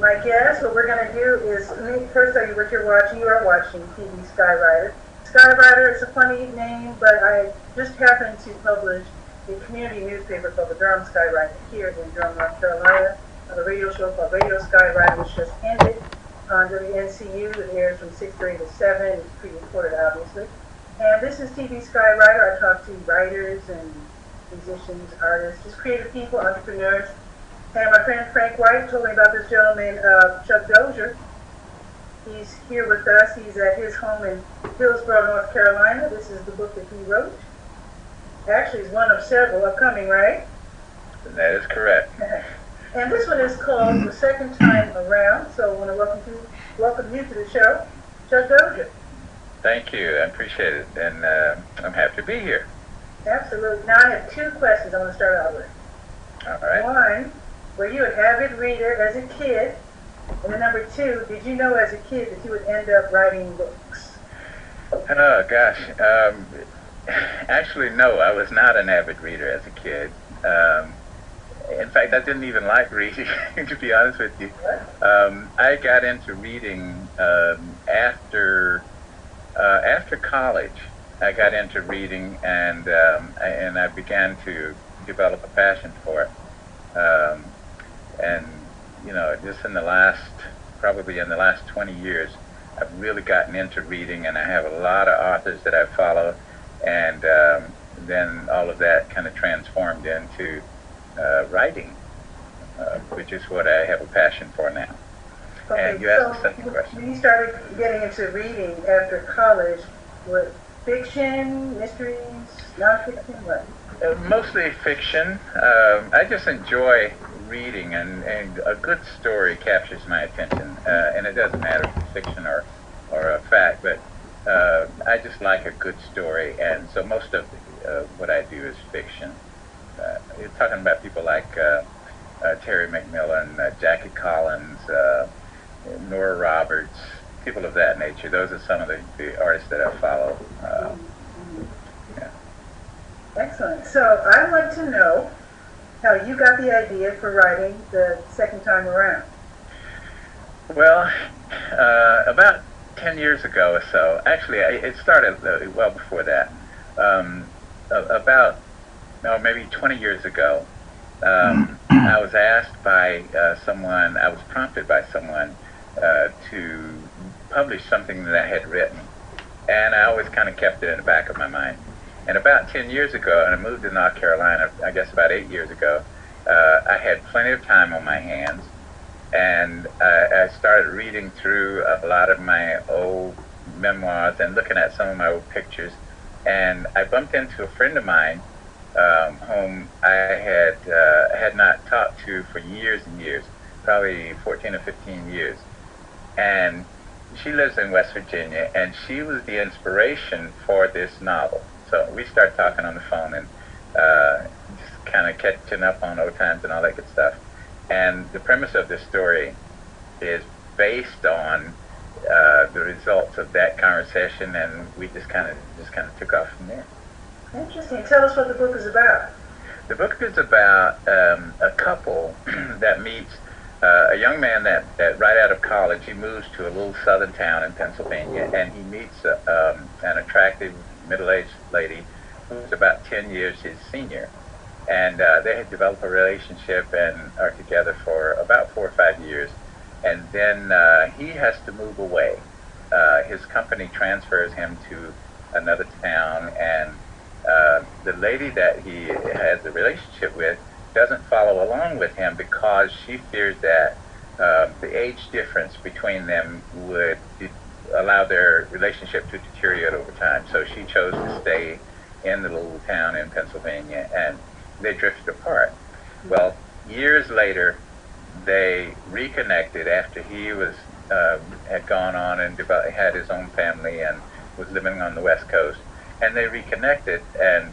My guess, what we're going to do is, let me first tell you what you're watching. You are watching TV Skywriter. Skywriter is a funny name, but I just happened to publish a community newspaper called the Durham Skywriter here in Durham, North Carolina. A radio show called Radio Skywriter, which just ended on WNCU. It airs from 6:30 to 7. It's pre-recorded, obviously. And this is TV Skywriter. I talk to writers and musicians, artists, just creative people, entrepreneurs. And my friend Frank White told me about this gentleman, Chuck Dozier. He's here with us. He's at his home in Hillsborough, North Carolina. This is the book that he wrote. Actually, it's one of several upcoming, right? That is correct. And this one is called The Second Time Around. So I want to welcome you to the show, Chuck Dozier. Thank you. I appreciate it. And I'm happy to be here. Absolutely. Now I have two questions I want to start out with. All right. One, were you an avid reader as a kid? And then number two, did you know as a kid that you would end up writing books? Oh, gosh. Actually, no, I was not an avid reader as a kid. In fact, I didn't even like reading, to be honest with you. I got into reading after college. I got into reading, and I began to develop a passion for it. And you know, just probably in the last 20 years, I've really gotten into reading, and I have a lot of authors that I follow, and then all of that kind of transformed into writing, which is what I have a passion for now. Okay, and you asked the second question. When you started getting into reading after college, what, fiction, mysteries, nonfiction, what? Mostly fiction. I just enjoy reading, and a good story captures my attention. And it doesn't matter if it's fiction or a fact, but I just like a good story, and so most of what I do is fiction. You're talking about people like Terry McMillan, Jackie Collins, Nora Roberts, people of that nature. Those are some of the artists that I follow. Yeah. Excellent. So I'd like to know how you got the idea for writing The Second Time Around. Well, about 10 years ago or so, actually it started well before that, maybe 20 years ago, I was asked by someone, I was prompted by someone to publish something that I had written, and I always kind of kept it in the back of my mind. And about 10 years ago, and I moved to North Carolina, I guess about 8 years ago, I had plenty of time on my hands, and I started reading through a lot of my old memoirs and looking at some of my old pictures, and I bumped into a friend of mine whom I had not talked to for years and years, probably 14 or 15 years. And she lives in West Virginia, and she was the inspiration for this novel. So we started talking on the phone and just kind of catching up on old times and all that good stuff. And the premise of this story is based on the results of that conversation, and we just kind of took off from there. Interesting. Tell us what the book is about. The book is about a couple that meets a young man that right out of college, he moves to a little southern town in Pennsylvania, and he meets an attractive middle-aged lady who's about 10 years his senior. And they had developed a relationship and are together for about 4 or 5 years. And then he has to move away. His company transfers him to another town, and the lady that he has a relationship with doesn't follow along with him because she fears that the age difference between them would allow their relationship to deteriorate over time. So she chose to stay in the little town in Pennsylvania, and they drifted apart. Well, years later, they reconnected after he had gone on and had his own family and was living on the West Coast. And they reconnected, and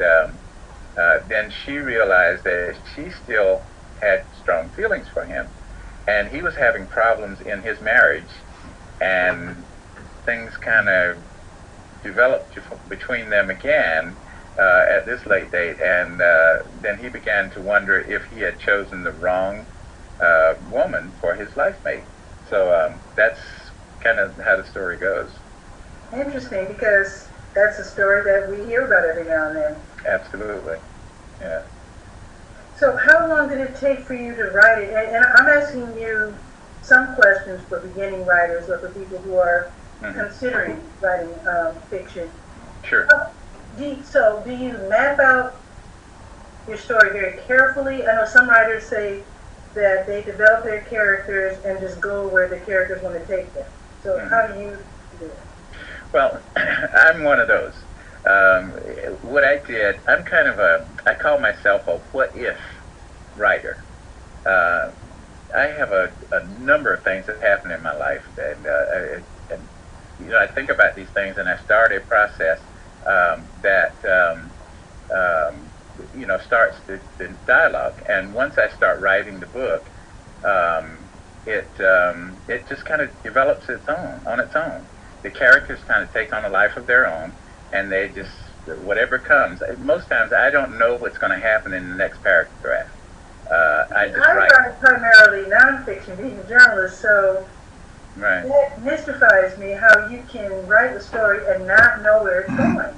then she realized that she still had strong feelings for him, and he was having problems in his marriage, and things kind of developed between them again at this late date, and then he began to wonder if he had chosen the wrong woman for his life mate. So that's kind of how the story goes. Interesting, because that's a story that we hear about every now and then. Absolutely. Yeah. So how long did it take for you to write it? And I'm asking you some questions for beginning writers or for people who are considering writing fiction. Sure. So do you map out your story very carefully? I know some writers say that they develop their characters and just go where the characters want to take them. So how do you do it? Well, I'm one of those. What I did, I call myself a what-if writer. I have a number of things that happen in my life, and I think about these things, and I start a process that starts the dialogue. And once I start writing the book, it just kind of develops on its own. The characters kind of take on a life of their own, and they just, whatever comes. Most times I don't know what's going to happen in the next paragraph. I write primarily nonfiction, being a journalist, so right. That mystifies me how you can write a story and not know where it's going.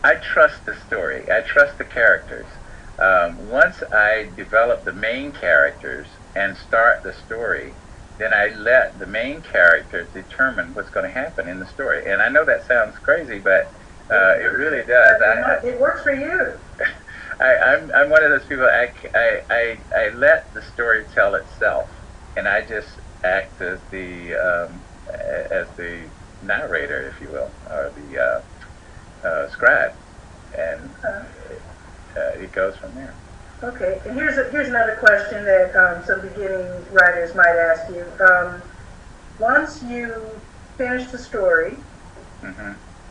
I trust the story. I trust the characters. Once I develop the main characters and start the story, then I let the main character determine what's going to happen in the story. And I know that sounds crazy, but it really does. It works for you. I'm one of those people. I let the story tell itself, and I just act as the narrator, if you will, or the scribe, and it goes from there. Okay, and here's another question that some beginning writers might ask you. Once you finish the story,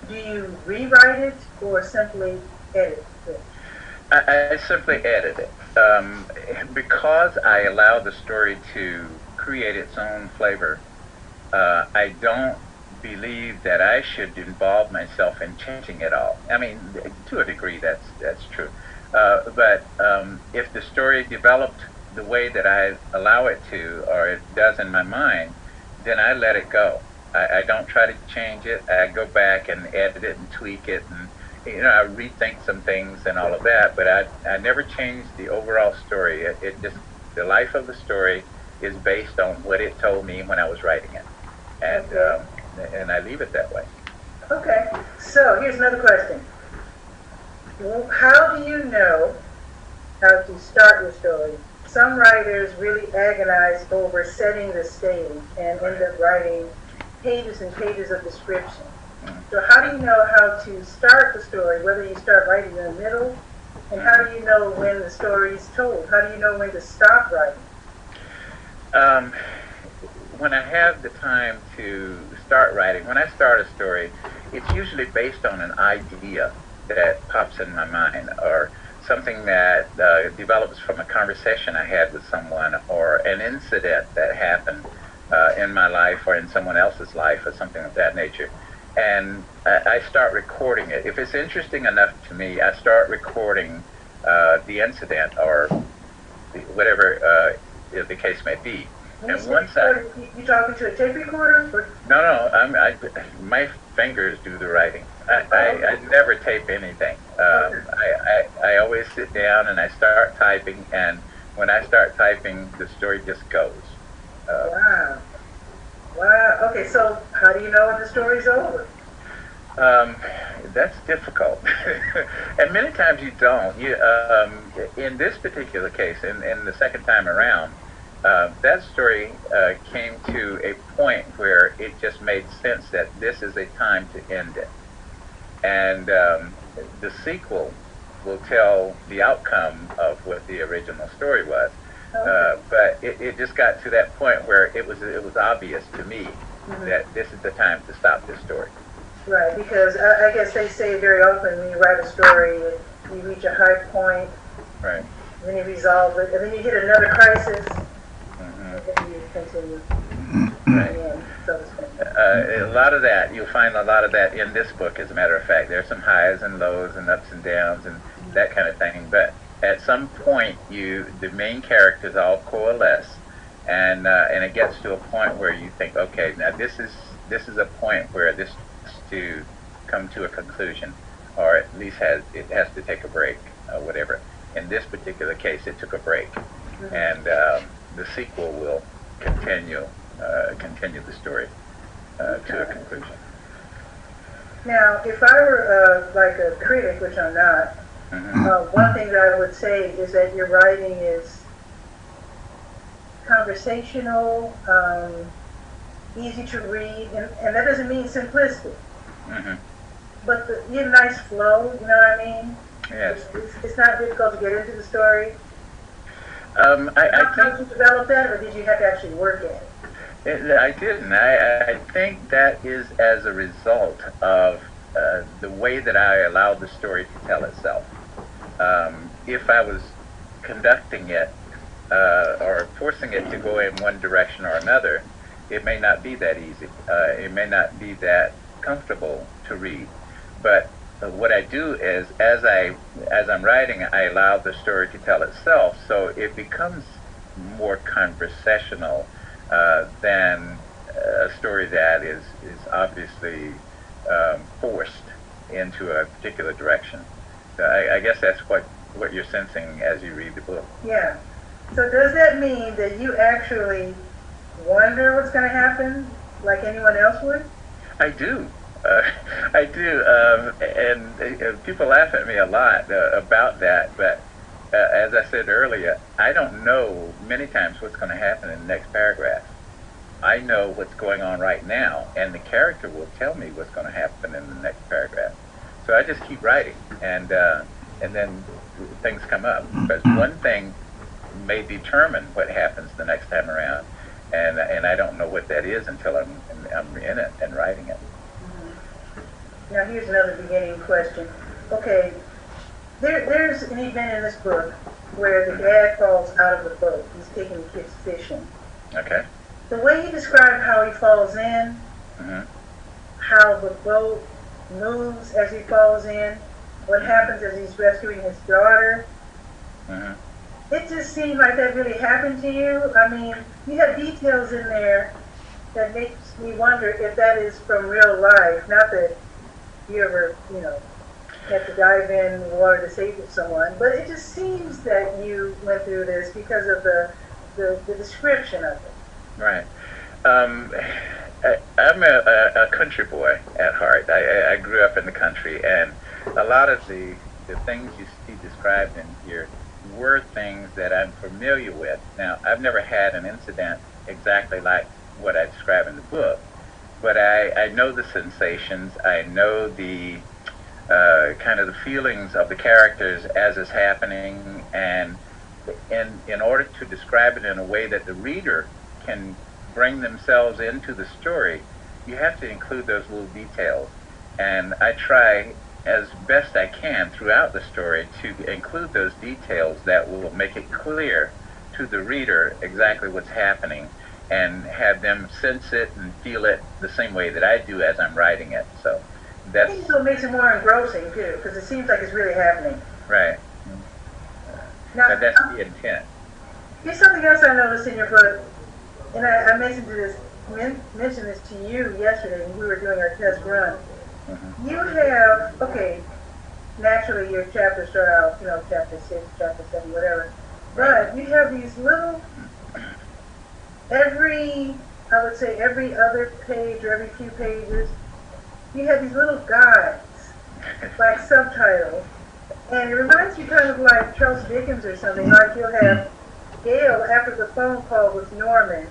do you rewrite it or simply edit it? I simply edit it. Because I allow the story to create its own flavor, I don't believe that I should involve myself in changing it all. I mean, to a degree, that's true. But if the story developed the way that I allow it to, or it does in my mind, then I let it go. I don't try to change it. I go back and edit it and tweak it, and I rethink some things and all of that. But I never change the overall story. It just, the life of the story is based on what it told me when I was writing it, and I leave it that way. Okay. So here's another question. How do you know how to start your story? Some writers really agonize over setting the stage and end up writing pages and pages of description. So how do you know how to start the story, whether you start writing in the middle, and how do you know when the story is told? How do you know when to stop writing? When I have the time to start writing, when I start a story, it's usually based on an idea that pops in my mind, or something that develops from a conversation I had with someone, or an incident that happened in my life or in someone else's life, or something of that nature. And I start recording it. If it's interesting enough to me, I start recording the incident, or whatever the case may be. And once you talking to a tape recorder? Or? No, my fingers do the writing. I never tape anything. I always sit down and I start typing, and when I start typing, the story just goes. Wow. Okay, so how do you know when the story's over? That's difficult. And many times you don't. In this particular case, in the second time around, that story came to a point where it just made sense that this is a time to end it. And the sequel will tell the outcome of what the original story was. But it just got to that point where it was obvious to me that this is the time to stop this story. Right, because I guess they say very often when you write a story, you reach a high point, right? Then you resolve it, and then you hit another crisis, and then you continue. Right. A lot of that, you'll find a lot of that in this book, as a matter of fact. There's some highs and lows and ups and downs and that kind of thing. But at some point, the main characters all coalesce, and it gets to a point where you think, okay, now this is a point where this has to come to a conclusion, or at least it has to take a break, whatever. In this particular case, it took a break, and the sequel will continue the story to a conclusion. Now, if I were like a critic, which I'm not, one thing that I would say is that your writing is conversational, easy to read, and that doesn't mean simplistic. But you have a nice flow, you know what I mean? Yes. It's not difficult to get into the story. I How did you develop that, or did you have to actually work at it? I didn't. I think that is as a result of the way that I allowed the story to tell itself. If I was conducting it or forcing it to go in one direction or another, it may not be that easy. It may not be that comfortable to read. But what I do is, as I'm writing, I allow the story to tell itself, so it becomes more conversational than a story that is obviously forced into a particular direction. So I guess that's what you're sensing as you read the book. Yeah. So does that mean that you actually wonder what's going to happen, like anyone else would? I do. I do, and people laugh at me a lot about that, but as I said earlier, I don't know many times what's going to happen in the next paragraph. I know what's going on right now, and the character will tell me what's going to happen in the next paragraph. So I just keep writing, and then things come up. Because one thing may determine what happens the next time around, and I don't know what that is until I'm in it and writing it. Now here's another beginning question. Okay, there's an event in this book where the dad falls out of the boat. He's taking the kids fishing. Okay. The way you describe how he falls in, how the boat moves as he falls in, what happens as he's rescuing his daughter, it just seems like that really happened to you. I mean, you have details in there that makes me wonder if that is from real life, not that you ever, had to dive in the water to save someone, but it just seems that you went through this because of the description of it. Right. I'm a country boy at heart. I grew up in the country, and a lot of the things you see described in here were things that I'm familiar with. Now, I've never had an incident exactly like what I describe in the book, but I know the sensations. I know the kind of the feelings of the characters as it's happening, and in order to describe it in a way that the reader can bring themselves into the story, you have to include those little details. And I try as best I can throughout the story to include those details that will make it clear to the reader exactly what's happening, and have them sense it and feel it the same way that I do as I'm writing it. So that's... I think it makes it more engrossing too, because it seems like it's really happening. Right. Now, but that's the intent. Here's something else I noticed in your book, and I mentioned this to you yesterday when we were doing our test run. You have, okay, naturally your chapters start out, chapter 6, chapter 7, whatever, but you have these little, every other page or every few pages, you have these little guides, like subtitles, and it reminds me kind of like Charles Dickens or something. Like you'll have Gail after the phone call with Norman,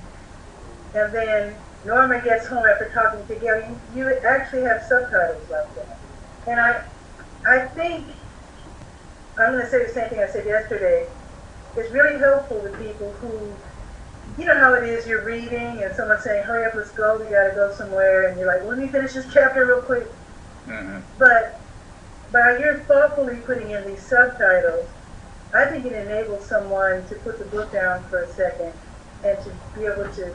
and then Norman gets home after talking to Gail. You actually have subtitles like that. And I think, I'm going to say the same thing I said yesterday, it's really helpful to people who, you know how it is, you're reading and someone's saying, hurry up, let's go, we got to go somewhere, and you're like, let me finish this chapter real quick. But by your thoughtfully putting in these subtitles, I think it enables someone to put the book down for a second and to be able to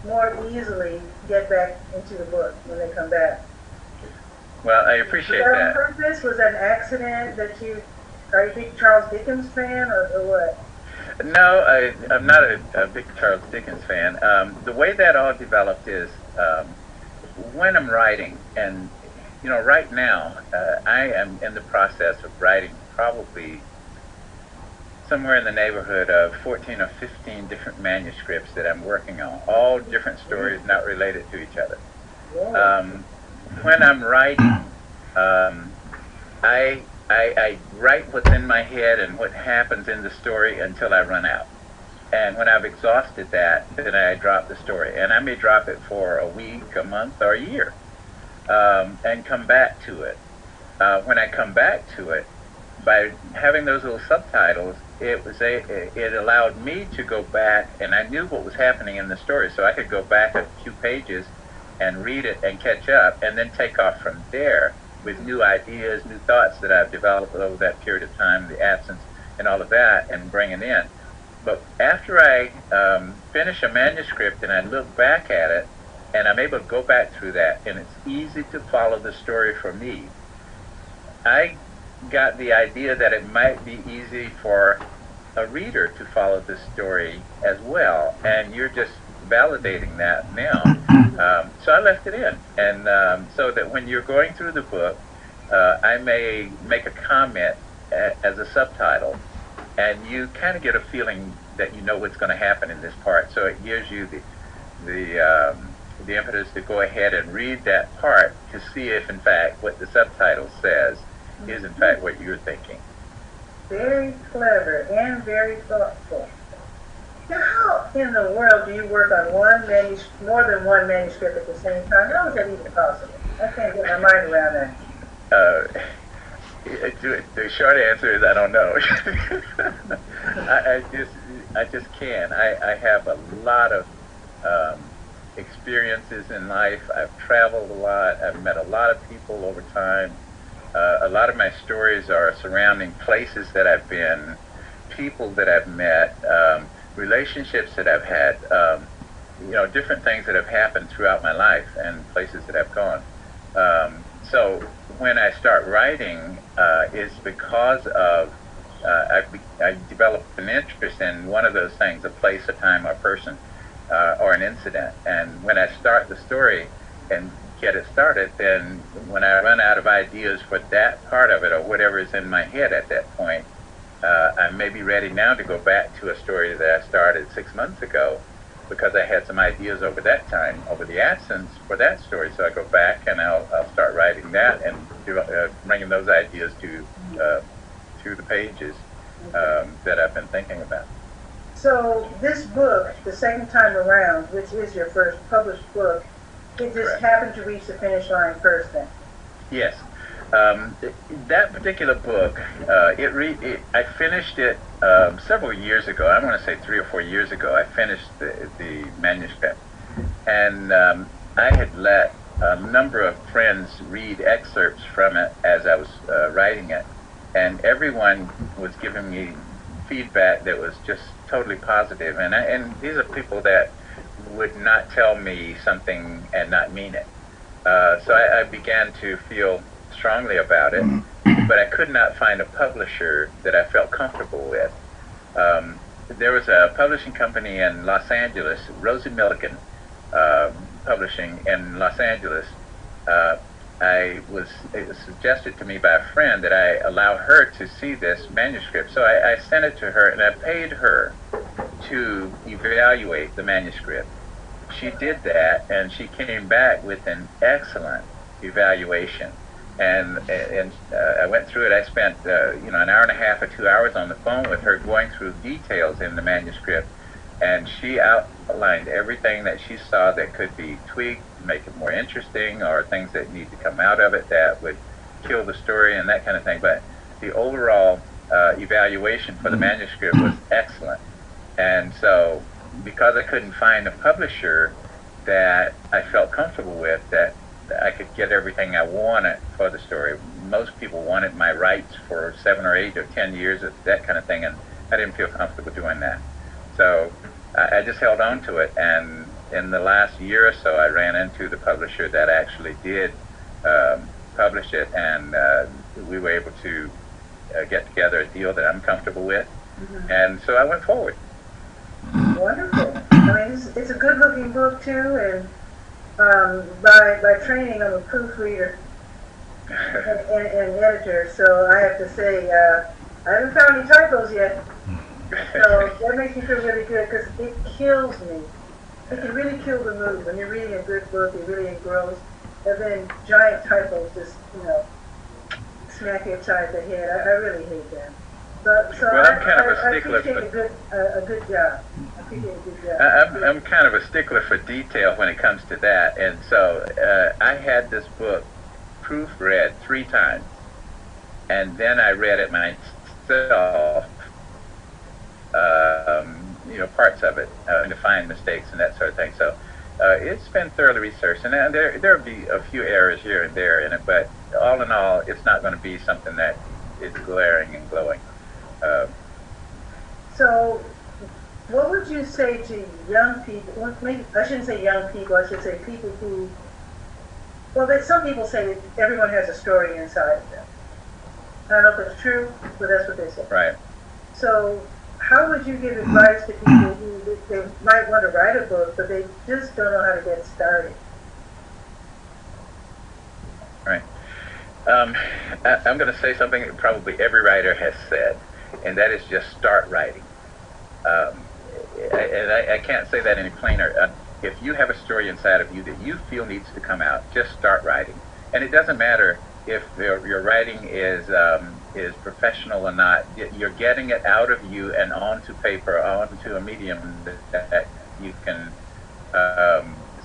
more easily get back into the book when they come back. Well, I appreciate that. Was that on purpose? Was that an accident that are you a big Charles Dickens fan or what? I'm not a big Charles Dickens fan. The way that all developed is when I'm writing, and right now I am in the process of writing probably somewhere in the neighborhood of 14 or 15 different manuscripts that I'm working on, all different stories not related to each other. When I'm writing, I write what's in my head and what happens in the story until I run out. And when I've exhausted that, then I drop the story. And I may drop it for a week, a month, or a year, and come back to it. When I come back to it, by having those little subtitles, it allowed me to go back, and I knew what was happening in the story, so I could go back a few pages and read it and catch up, and then take off from there with new ideas, new thoughts that I've developed over that period of time, the absence and all of that, and bring it in. But after I finish a manuscript and I look back at it, and I'm able to go back through that, and it's easy to follow the story for me, I got the idea that it might be easy for a reader to follow the story as well, and you're just validating that now. So I left it in, and so that when you're going through the book, I may make a comment as a subtitle, and you kind of get a feeling that you know what's going to happen in this part. So it gives you the impetus to go ahead and read that part to see if, in fact, what the subtitle says is, in fact, what you're thinking. Very clever and very thoughtful. Now, how in the world do you work on more than one manuscript at the same time? How is that even possible? I can't get my mind around that. The short answer is I don't know. I just can't. I have a lot of experiences in life. I've traveled a lot. I've met a lot of people over time. A lot of my stories are surrounding places that I've been, people that I've met, relationships that I've had, different things that have happened throughout my life and places that I've gone. So when I start writing, it's because of I developed an interest in one of those things, a place, a time, a person, or an incident. And when I start the story and get it started, then when I run out of ideas for that part of it or whatever is in my head at that point, I may be ready now to go back to a story that I started 6 months ago because I had some ideas over that time, over the absence for that story. So I go back and I'll start writing that and bringing those ideas to the pages that I've been thinking about. So this book, the second time around, which is your first published book, it just Correct. happened to reach the finish line first then? Yes. That particular book, I finished it several years ago. I want to say 3 or 4 years ago. I finished the manuscript, and I had let a number of friends read excerpts from it as I was writing it, and everyone was giving me feedback that was just totally positive. And these are people that would not tell me something and not mean it. So I began to feel strongly about it, but I could not find a publisher that I felt comfortable with. There was a publishing company in Los Angeles, Rosie Milligan Publishing in Los Angeles. It was suggested to me by a friend that I allow her to see this manuscript. So I sent it to her and I paid her to evaluate the manuscript. She did that and she came back with an excellent evaluation. And I went through it. I spent an hour and a half or 2 hours on the phone with her going through details in the manuscript, and she outlined everything that she saw that could be tweaked to make it more interesting, or things that need to come out of it that would kill the story and that kind of thing. But the overall evaluation for the manuscript was excellent. And so because I couldn't find a publisher that I felt comfortable with, that I could get everything I wanted for the story. Most people wanted my rights for 7 or 8 or 10 years, that kind of thing, and I didn't feel comfortable doing that. So I just held on to it, and in the last year or so, I ran into the publisher that actually did publish it, and we were able to get together a deal that I'm comfortable with, Mhm. And so I went forward. Wonderful. I mean, it's a good-looking book too, and by training, I'm a proofreader and editor, so I have to say I haven't found any typos yet. So that makes me feel really good because it kills me. It can really kill the mood when you're reading a good book. You're really engrossed, and then giant typos just smack you upside the head. I really hate that. So Well, I'm kind of a I stickler appreciate for. a good job. I appreciate a good job. I'm kind of a stickler for detail when it comes to that, and so I had this book proofread 3 times, and then I read it myself, parts of it, to find mistakes and that sort of thing. So it's been thoroughly researched, and there'll be a few errors here and there in it, but all in all, it's not going to be something that is glaring and glowing. So, what would you say to young people? Well, maybe I shouldn't say young people. I should say people who. Well, some people say that everyone has a story inside of them. I don't know if it's true, but that's what they say. Right. So, how would you give advice to people who they might want to write a book, but they just don't know how to get started? Right. I'm going to say something that probably every writer has said, and that is just start writing. And I can't say that any plainer. If you have a story inside of you that you feel needs to come out, just start writing. And it doesn't matter if your writing is professional or not. You're getting it out of you and onto paper, onto a medium that you can,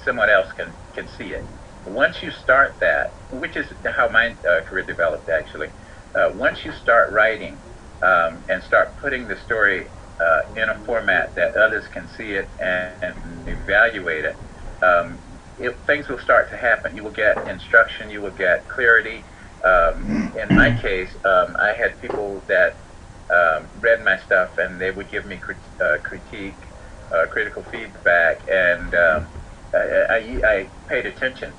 someone else can see it. Once you start that, which is how my career developed actually, once you start writing and start putting the story in a format that others can see it and evaluate it, things will start to happen. You will get instruction, you will get clarity. In my case, I had people that read my stuff and they would give me critique, critical feedback, and I paid attention.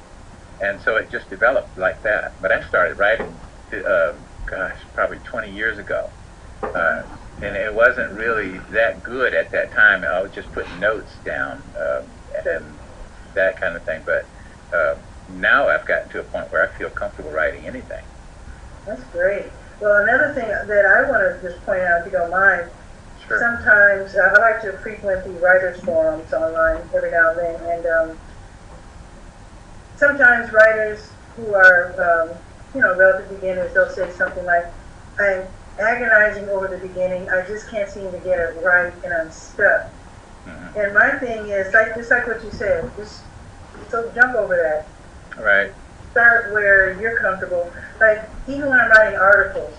And so it just developed like that. But I started writing, probably 20 years ago. And it wasn't really that good at that time. I was just putting notes down and that kind of thing. But now I've gotten to a point where I feel comfortable writing anything. That's great. Well, another thing that I want to just point out, if you don't mind, Sure. sometimes I like to frequent the writers' forums online every now and then, and sometimes writers who are, relative beginners, they'll say something like, I'm agonizing over the beginning, I just can't seem to get it right, and I'm stuck. Mm-hmm. And my thing is, just like what you said, so jump over that. Right. Start where you're comfortable. Like, even when I'm writing articles,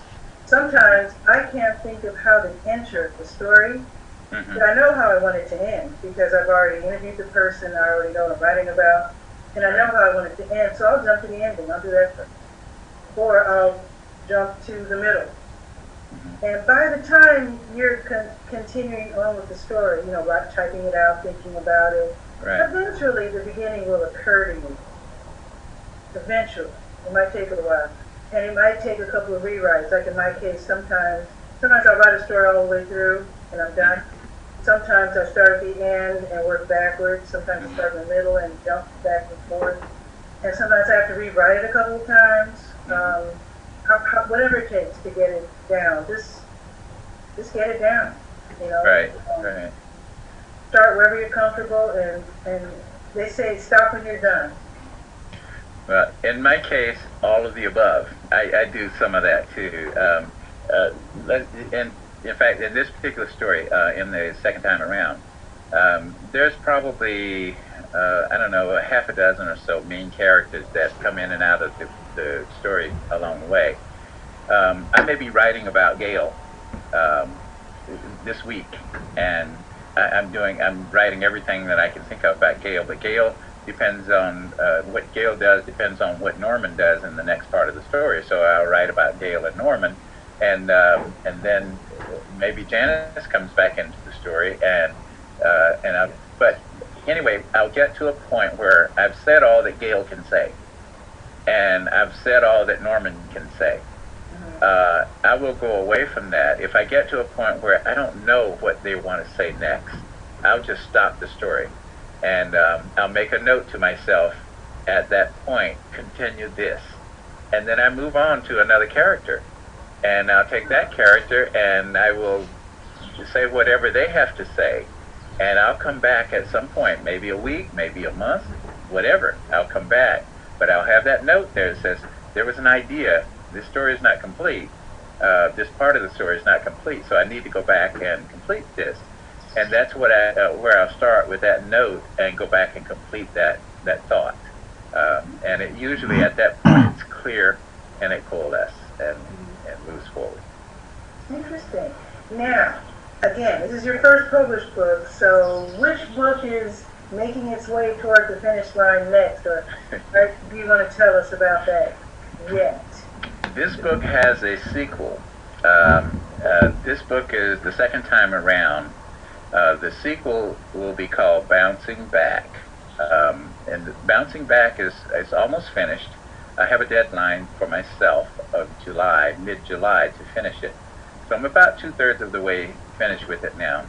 sometimes I can't think of how to enter the story, Mm-hmm. but I know how I want it to end, because I've already interviewed the person, I already know what I'm writing about, and I know how I want it to end, so I'll jump to the ending, I'll do that first. Or I'll jump to the middle. And by the time you're continuing on with the story, like typing it out, thinking about it, Right. eventually the beginning will occur to you. Eventually. It might take a while. And it might take a couple of rewrites. Like in my case, sometimes I'll write a story all the way through and I'm done. Sometimes I start at the end and work backwards. Sometimes I start in the middle and jump back and forth. And sometimes I have to rewrite it a couple of times. Whatever it takes to get it down. Just get it down. Right. Right. Start wherever you're comfortable, and they say stop when you're done. Well, in my case, all of the above. I do some of that too. And in fact, in this particular story, in the second time around, there's probably a half a dozen or so main characters that come in and out of the story along the way. I may be writing about Gail this week, and I'm writing everything that I can think of about Gail, but Gail depends on what Gail does depends on what Norman does in the next part of the story. So I'll write about Gail and Norman, and then maybe Janice comes back into the story, but anyway, I'll get to a point where I've said all that Gail can say, and I've said all that Norman can say. I will go away from that. If I get to a point where I don't know what they want to say next, I'll just stop the story. And I'll make a note to myself at that point, continue this. And then I move on to another character. And I'll take that character and I will say whatever they have to say. And I'll come back at some point, maybe a week, maybe a month, whatever. I'll come back. But I'll have that note there that says, there was an idea, this story is not complete. This part of the story is not complete, so I need to go back and complete this. And that's what where I'll start with that note and go back and complete that thought. And it usually at that point it's clear and it coalesces and moves forward. Interesting. Now, again, this is your first published book, so which book is making its way toward the finish line next, or do you want to tell us about that yet? This book has a sequel. This book is the second time around. The sequel will be called Bouncing Back. And Bouncing Back is almost finished. I have a deadline for myself of July, mid-July, to finish it. So I'm about 2/3 of the way finished with it now.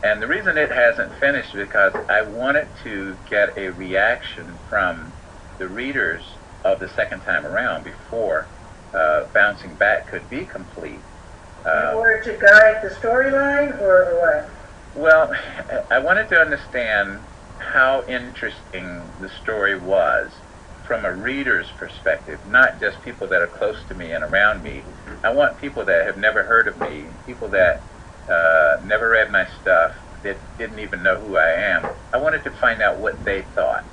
And the reason it hasn't finished is because I wanted to get a reaction from the readers of the second time around before Bouncing Back could be complete. In order to guide the storyline, or what? Well, I wanted to understand how interesting the story was from a reader's perspective, not just people that are close to me and around me. I want people that have never heard of me, people that never read my stuff, that didn't even know who I am. I wanted to find out what they thought.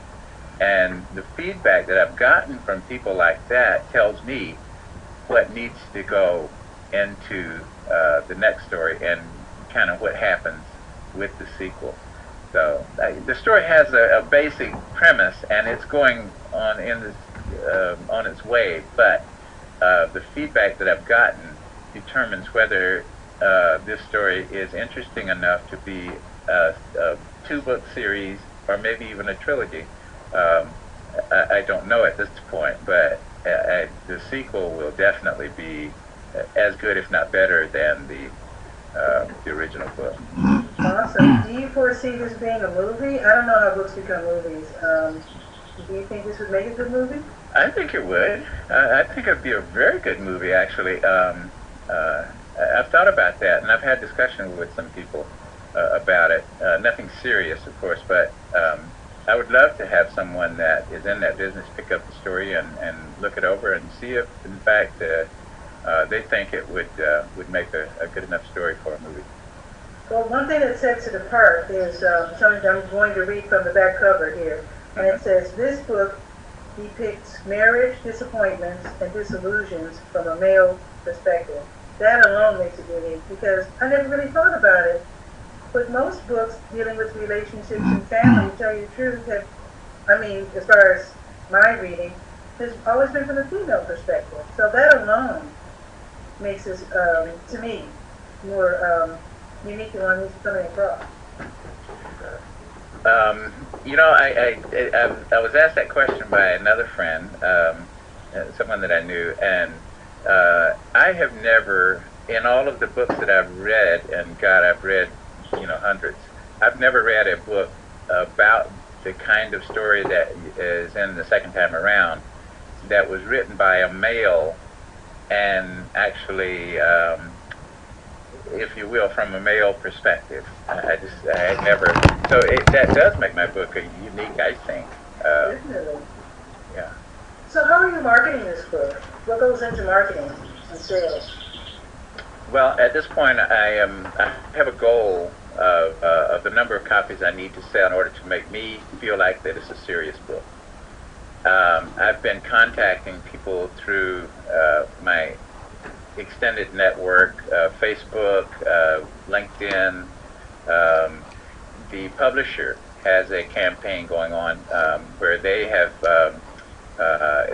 And the feedback that I've gotten from people like that tells me what needs to go into the next story and kind of what happens with the sequel. So the story has a basic premise and it's going on on its way, but the feedback that I've gotten determines whether this story is interesting enough to be a 2-book series or maybe even a trilogy. I don't know at this point, but the sequel will definitely be as good, if not better, than the original book. Awesome. Do you foresee this being a movie? I don't know how books become movies. Do you think this would make a good movie? I think it would. I think it'd be a very good movie, actually. I've thought about that, and I've had discussion with some people about it. Nothing serious, of course, but I would love to have someone that is in that business pick up the story and look it over and see if, in fact, they think it would make a good enough story for a movie. Well, one thing that sets it apart is something I'm going to read from the back cover here. And it says, this book depicts marriage, disappointments, and disillusions from a male perspective. That alone makes it unique, because I never really thought about it. But most books dealing with relationships and family, to tell you the truth, as far as my reading, has always been from the female perspective. So that alone makes this, to me, more unique than one who's coming across. I was asked that question by another friend, someone that I knew, and I have never, in all of the books that I've read, and God, I've read, hundreds, I've never read a book about the kind of story that is in the second time around that was written by a male and actually, if you will, from a male perspective. I never, so that does make my book unique, I think. Definitely. Yeah. So how are you marketing this book? What goes into marketing and sales? Well, at this point, I have a goal of the number of copies I need to sell in order to make me feel like that it's a serious book. I've been contacting people through my extended network, Facebook, LinkedIn. The publisher has a campaign going on where they have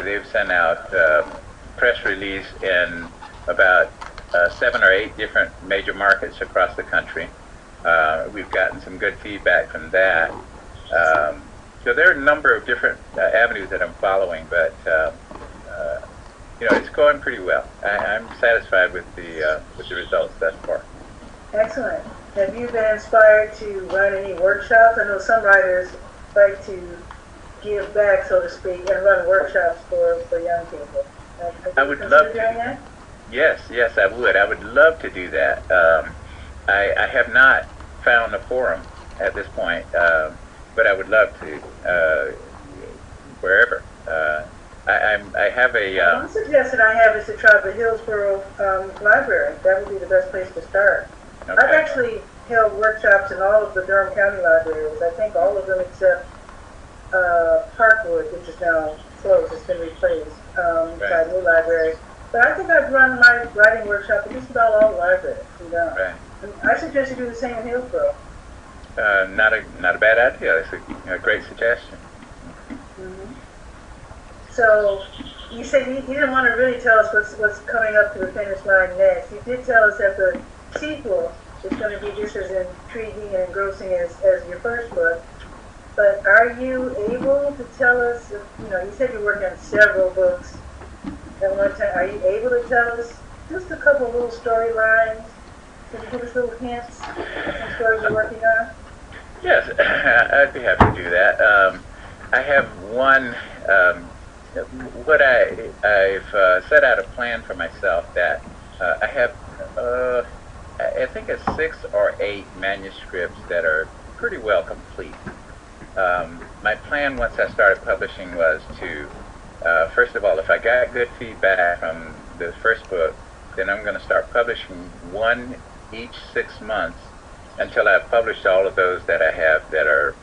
they've sent out press release in about 7 or 8 different major markets across the country. We've gotten some good feedback from that. So there are a number of different avenues that I'm following, but it's going pretty well. I'm satisfied with the results thus far. Excellent. Have you been inspired to run any workshops? I know some writers like to give back, so to speak, and run workshops for young people. I would love to. That? Yes, I would. I would love to do that. I have not found a forum at this point, but I would love to, wherever. I have a. One suggestion I have is to try the Hillsborough Library. That would be the best place to start. Okay. I've actually held workshops in all of the Durham County libraries. I think all of them except Parkwood, which is now closed. It's been replaced by a new library. But I think I've run my writing workshop at just about all the libraries in Durham. Right. And I suggest you do the same in Hillsborough. Not a bad idea. It's a great suggestion. Mm-hmm. So you said you didn't want to really tell us what's coming up to the finish line next. You did tell us that the sequel is going to be just as intriguing and engrossing as your first book. But are you able to tell us, you said you're working on several books at one time. Are you able to tell us just a couple little storylines? Can you give us little hints of some stories you're working on? Yes, I'd be happy to do that. I have one, what I've set out a plan for myself that I have, I think it's 6 or 8 manuscripts that are pretty well complete. My plan once I started publishing was to, first of all, if I got good feedback from the first book, then I'm going to start publishing one each 6 months until I've published all of those that I have that are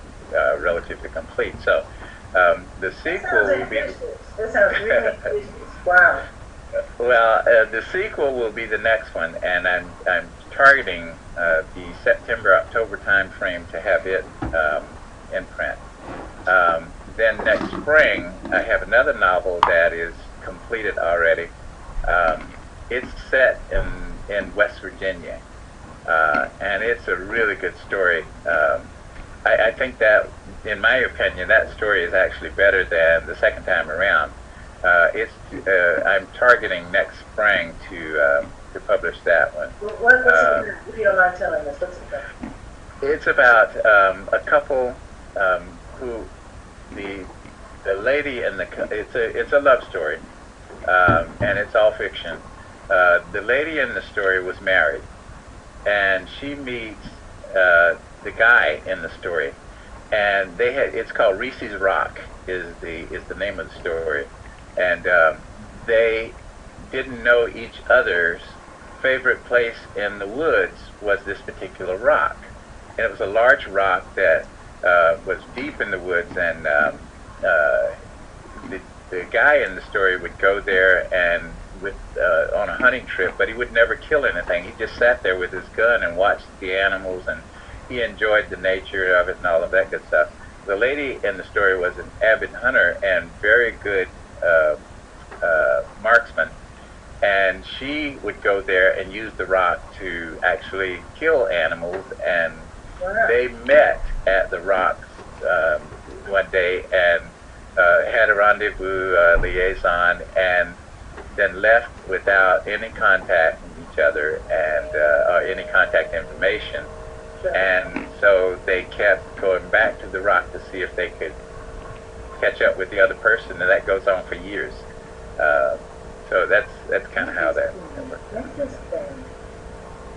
relatively complete. So the sequel will be... That sounds really ambitious. Wow. Well, the sequel will be the next one, and I'm targeting the September-October time frame to have it in print. Then next spring, I have another novel that is completed already. It's set in West Virginia, and it's a really good story. I think that, in my opinion, that story is actually better than the second time around. I'm targeting next spring to publish that one. What's it, if you don't mind telling us, what's it about? It's about a couple who the lady in it's a love story, and it's all fiction. The lady in the story was married, and she meets the guy in the story, and it's called Reese's Rock is the name of the story, and they didn't know each other's favorite place in the woods was this particular rock, and it was a large rock that was deep in the woods, and the guy in the story would go there and on a hunting trip, but he would never kill anything. He just sat there with his gun and watched the animals, and he enjoyed the nature of it and all of that good stuff. The lady in the story was an avid hunter and very good marksman, and she would go there and use the rock to actually kill animals, and they met at the rocks one day and had a rendezvous liaison, and then left without any contact with each other and or any contact information. And so they kept going back to the rock to see if they could catch up with the other person, and that goes on for years. So that's kind of how that works. Interesting.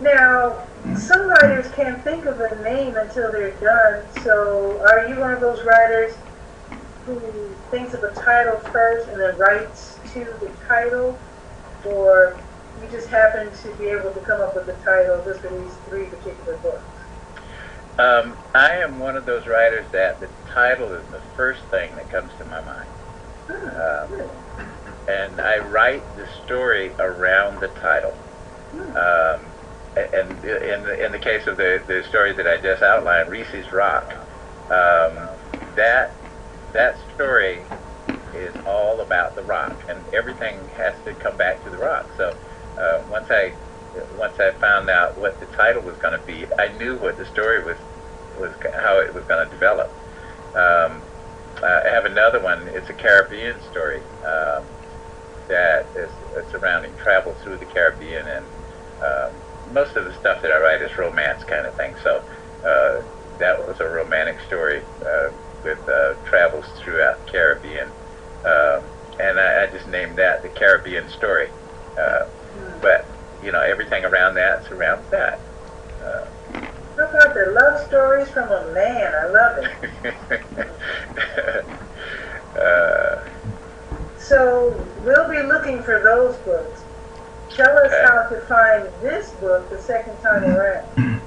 Now, some writers can't think of a name until they're done. So, are you one of those writers who thinks of a title first and then writes to the title, or you just happen to be able to come up with the title just for these 3 particular books? I am one of those writers that the title is the first thing that comes to my mind. And I write the story around the title. And in the case of the story that I just outlined, Reese's Rock, that story is all about the rock, and everything has to come back to the rock. So once I found out what the title was going to be, I knew what the story was how it was going to develop. I have another one. It's a Caribbean story, that is surrounding travel through the Caribbean, and most of the stuff that I write is romance kind of thing. So that was a romantic story with travels throughout the Caribbean, and I just named that the Caribbean story. But you know, everything around that surrounds that. How about the love stories from a man? I love it. So we'll be looking for those books. Tell us how to find this book the second time around.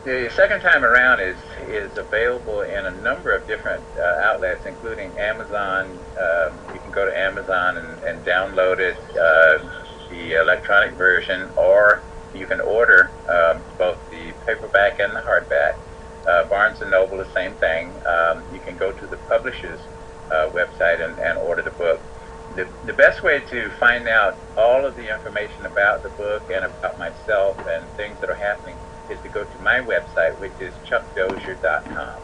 The second time around is available in a number of different outlets, including Amazon. You can go to Amazon and download it, the electronic version, or you can order both the paperback and the hardback. Barnes & Noble, the same thing. You can go to the publisher's website and order the book. The best way to find out all of the information about the book and about myself and things that are happening is to go to my website, which is chuckdozier.com.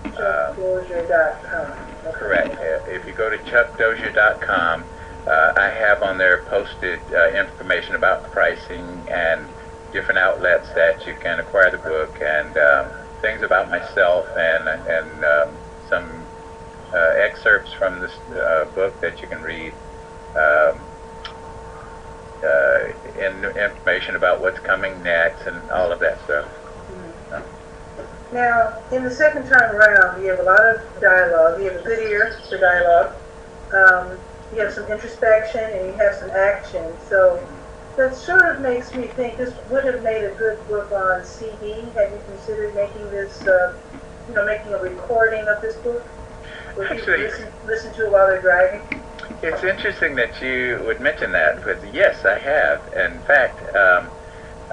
chuckdozier.com. Okay. Correct. If you go to chuckdozier.com, I have on there posted information about pricing and different outlets that you can acquire the book, and things about myself, and some excerpts from this book that you can read, and information about what's coming next and all of that stuff. Now, in the second time around, you have a lot of dialogue. You have a good ear for dialogue. You have some introspection, and you have some action. So that sort of makes me think this would have made a good book on CD. Have you considered making this, making a recording of this book? Would you listen to it while they're driving? It's interesting that you would mention that, because yes, I have. In fact,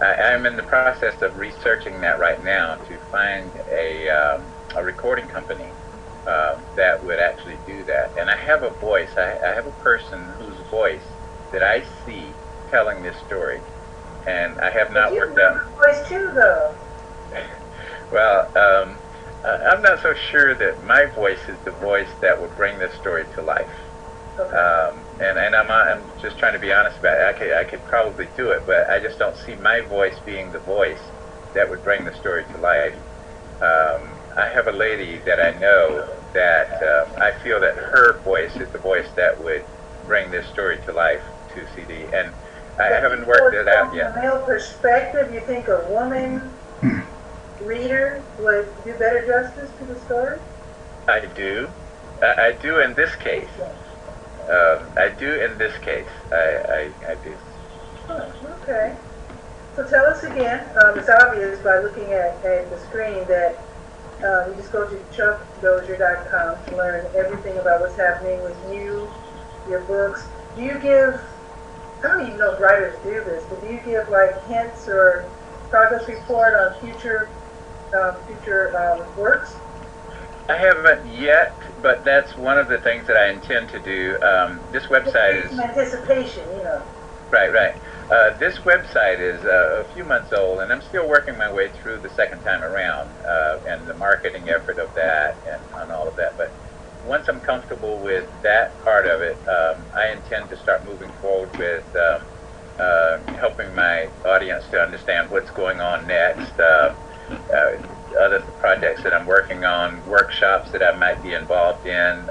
I'm in the process of researching that right now to find a recording company that would actually do that. And I have a voice. I have a person whose voice that I see telling this story, and I have not worked out. You have a voice too, though. Well, I'm not so sure that my voice is the voice that would bring this story to life. Okay. And I'm just trying to be honest about it. I could probably do it, but I just don't see my voice being the voice that would bring the story to life. I have a lady that I know that I feel that her voice is the voice that would bring this story to life to CD, and I haven't worked it out yet. From a male perspective, you think a woman reader would do better justice to the story? I do. I do in this case. I do in this case. I do. Oh, okay. So tell us again. It's obvious by looking at the screen that you just go to chuckdozier.com to learn everything about what's happening with you, your books. Do you give, I don't even know if writers do this, but do you give like hints or progress report on future works? I haven't yet, but that's one of the things that I intend to do. This website is... anticipation, you know. Right. This website is a few months old, and I'm still working my way through the second time around, and the marketing effort of that and all of that. But once I'm comfortable with that part of it, I intend to start moving forward with helping my audience to understand what's going on next, other projects that I'm working on, workshops that I might be involved in,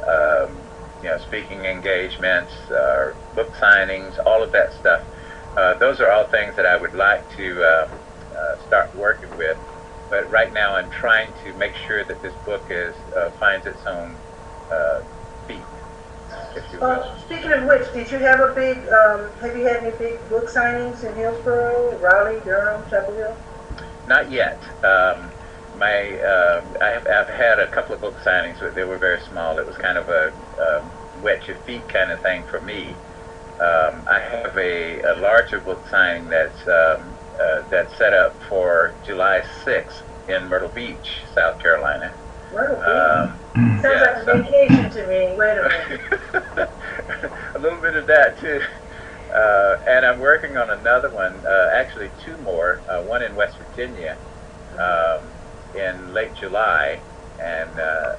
speaking engagements, book signings, all of that stuff. Those are all things that I would like to start working with. But right now I'm trying to make sure that this book finds its own feet, if you will. Speaking of which, did you have have you had any big book signings in Hillsborough, Raleigh, Durham, Chapel Hill? Not yet. I've had a couple of book signings, but they were very small. It was kind of a wet your feet kind of thing for me. I have a larger book signing that's set up for July 6th in Myrtle Beach, South Carolina. Myrtle Beach? Sounds like a vacation to me. Wait a minute. A little bit of that too. And I'm working on another one, actually two more, one in West Virginia in late July, and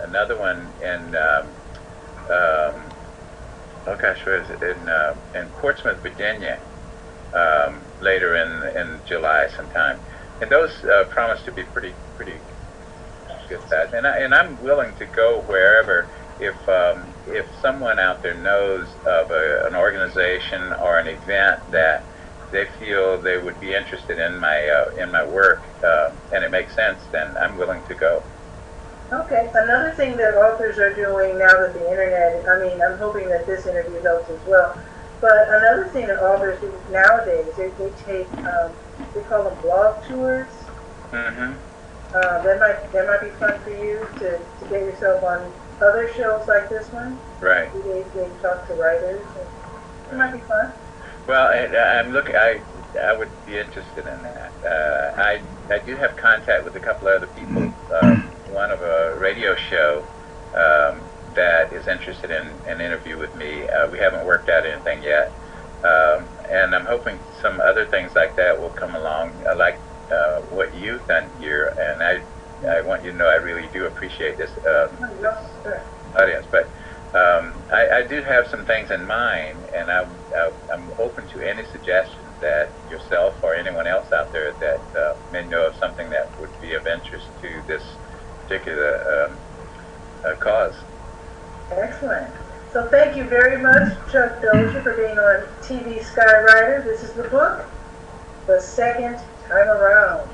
another one in oh gosh, where is it? In Portsmouth, Virginia, later in July sometime. And those promise to be pretty good size. And I'm willing to go wherever if someone out there knows of an organization or an event that they feel they would be interested in my work, and it makes sense, then I'm willing to go. Okay. Another thing that authors are doing now that the internet, I mean, I'm hoping that this interview helps as well, but another thing that authors do nowadays, they take, they call them blog tours. Mm-hmm. That might be fun for you to get yourself on other shows like this one. Right. They talk to writers. And it might be fun. Well, I'm looking. I would be interested in that. I do have contact with a couple other people. One of a radio show that is interested in an interview with me. We haven't worked out anything yet, and I'm hoping some other things like that will come along, like what you've done here. And I want you to know I really do appreciate this audience. But I do have some things in mind, and I'm open to any suggestions that yourself or anyone else out there that may know of something that would be of interest to this particular cause. Excellent. So thank you very much, Chuck Dozier, for being on TV Skywriter. This is the book, The Second Time Around.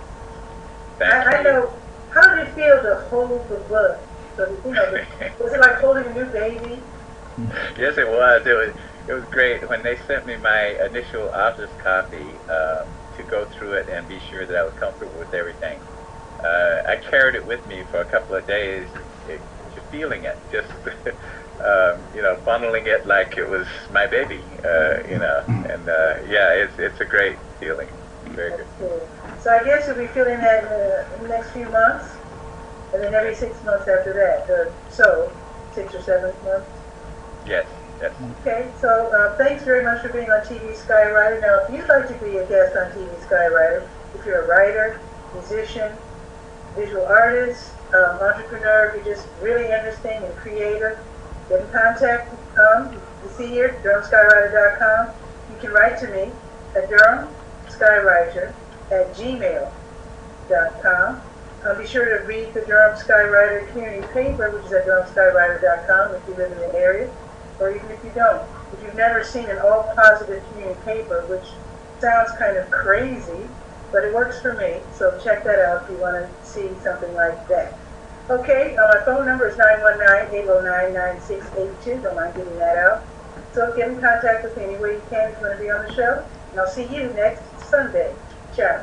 I know. How did it feel to hold the book? So, was it like holding a new baby? Yes, it was. It was great when they sent me my initial author's copy to go through it and be sure that I was comfortable with everything. I carried it with me for a couple of days, feeling it, just funneling it like it was my baby, and yeah, it's a great feeling. Very good. Cool. So I guess you'll be feeling that in the next few months, and then every 6 months after that, or so, 6 or 7 months. Yes. Okay, so thanks very much for being on TV Skywriter. Now, if you'd like to be a guest on TV Skywriter, if you're a writer, musician, visual artist, entrepreneur, if you're just really interesting and creative, get in contact. You see here, DurhamSkywriter.com. You can write to me at DurhamSkywriter@gmail.com. Be sure to read the Durham Skywriter community paper, which is at DurhamSkywriter.com if you live in the area, or even if you don't. If you've never seen an all-positive community paper, which sounds kind of crazy, but it works for me, so check that out if you want to see something like that. Okay, my phone number is 919-809-9682. Don't mind giving that out. So get in contact with me any way you can if you want to be on the show. And I'll see you next Sunday. Ciao.